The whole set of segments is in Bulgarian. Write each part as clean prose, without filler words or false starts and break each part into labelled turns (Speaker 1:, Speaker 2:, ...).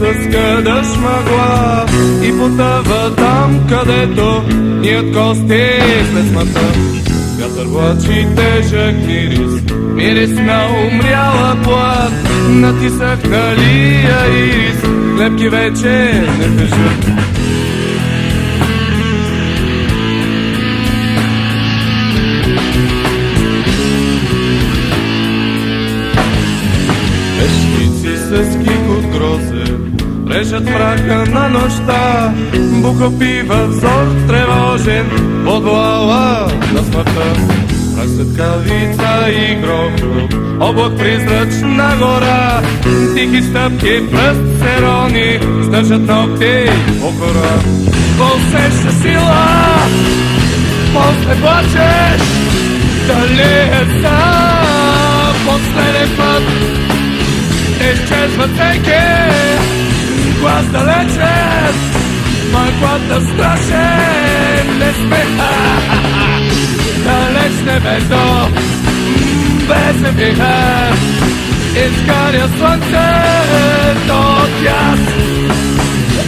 Speaker 1: съскъдаш мъгла и потъва там, където ни от кости след смъртта. Вятър влачи тежък мирис на умряла плът, натисъхналия ирис, клепки вече не държат. Пешници с кик от грозе режат мрака на нощта, буха пива взор тревожен под вуала на смъртта. Мрак светкавица и грохот, облак призрачна гора, тихи стъпки, пръст се рони, стържат ногти по кора. Усеща сила, после плачеш, дали е за последен път. Изчезва всеки глас далечен, мъглата страшен не смеха. Далеч небето, без вихър, изгаря слънцето от яс,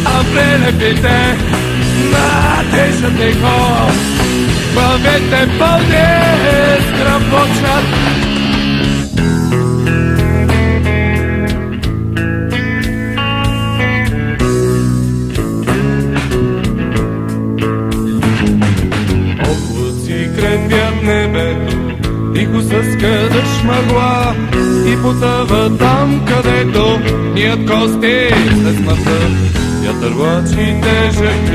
Speaker 1: а прилепите надишат тихо, главите пълни скръпочат. Крепят небето, тихо съскъдаш мъгла и потъва там, където ни от кости след смъртта. Вятър влачи тежък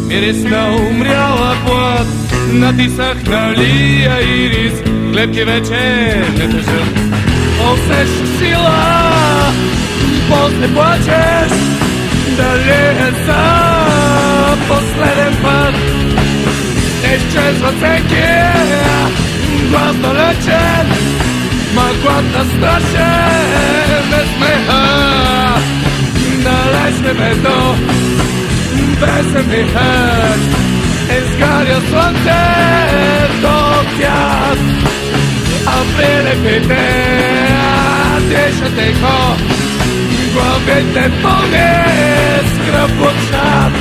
Speaker 1: мирис на умряла плът, натисъхналия ирис, клепки вече не държат. Усещаш сила, после плачеш, дали е за последен път. Изчезва всеки глас далечен, мъглата страшен е смеха. Далеч небето, без вихър, изгаря слънцето от яд, а прилепите дишат тихо, главите пълни скръпочат.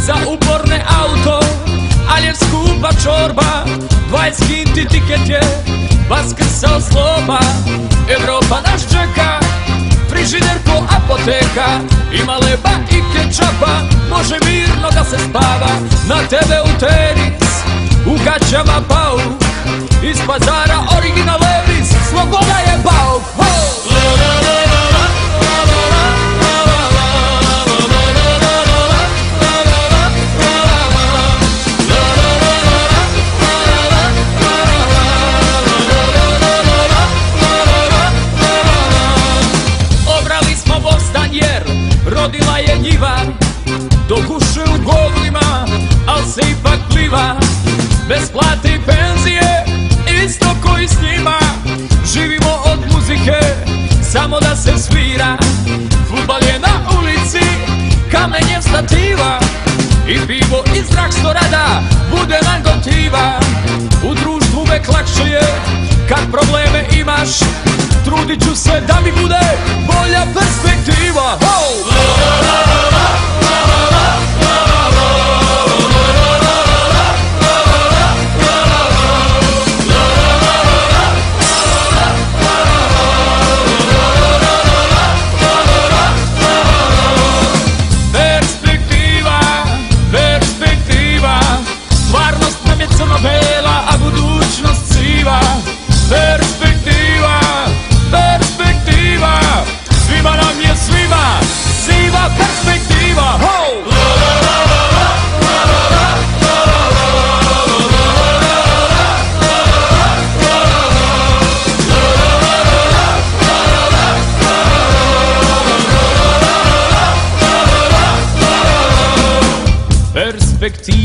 Speaker 2: Za uporne auto, ali je skupa čorba, 20 kinti tiket je, vaskrsa zloba. Evropa nas čeka, frižider ko apoteka, ima leba i kečapa, može mirno da se spava. Na tebe u tenis, u gaćama pauk, iz pazara original Levis, sloboda je bauk. Rodila je njiva, do guše u govnima, al se ipak pliva. Bez plate i penzije, isto koji s njima. Živimo od muzike, samo da se svira. Fudbal je na ulici, kamenjem stativa. I pivo iz dragstorada, bude nam gotiva. U društvu uvek lakše je, kad probleme imaš. Trudit ću se da mi bude bolja perspektiva.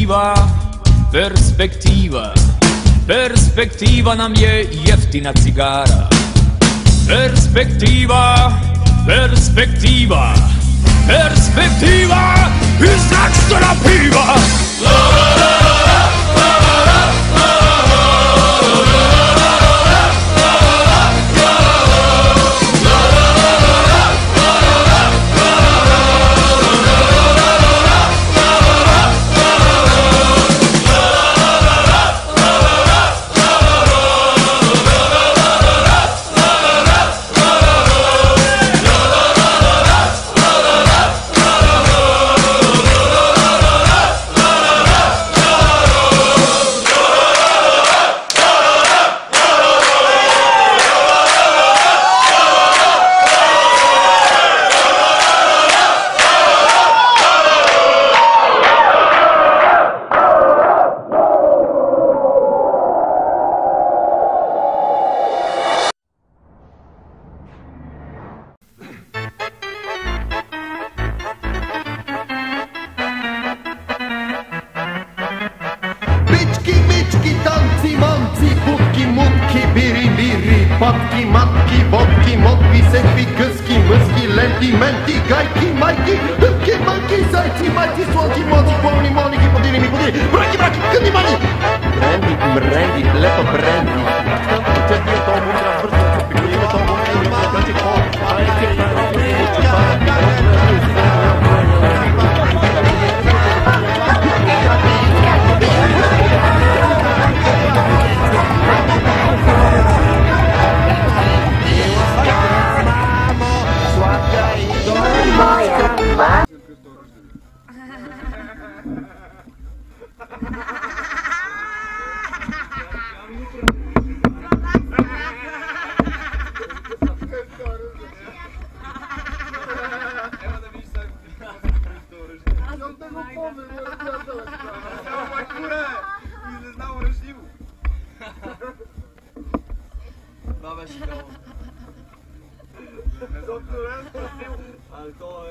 Speaker 2: Perspektiva, perspektiva, perspektiva nam je jeftina cigara. Perspektiva, perspektiva, perspektiva iz Dragstora piva.
Speaker 3: Patki, matki, bobki, motki, sekwi, kyski, myski, lenti, menti, gajki, majki, hybki, manki, zajci, majki, słodki, młodzi, polni, molni, hipodili, mipodili, braki, braki, kydni, mani! Brandy, brandy, lepo brandy. Ucieknie to, mówi raz wreszcie, pikujemy to, mówi raz
Speaker 4: Ale to...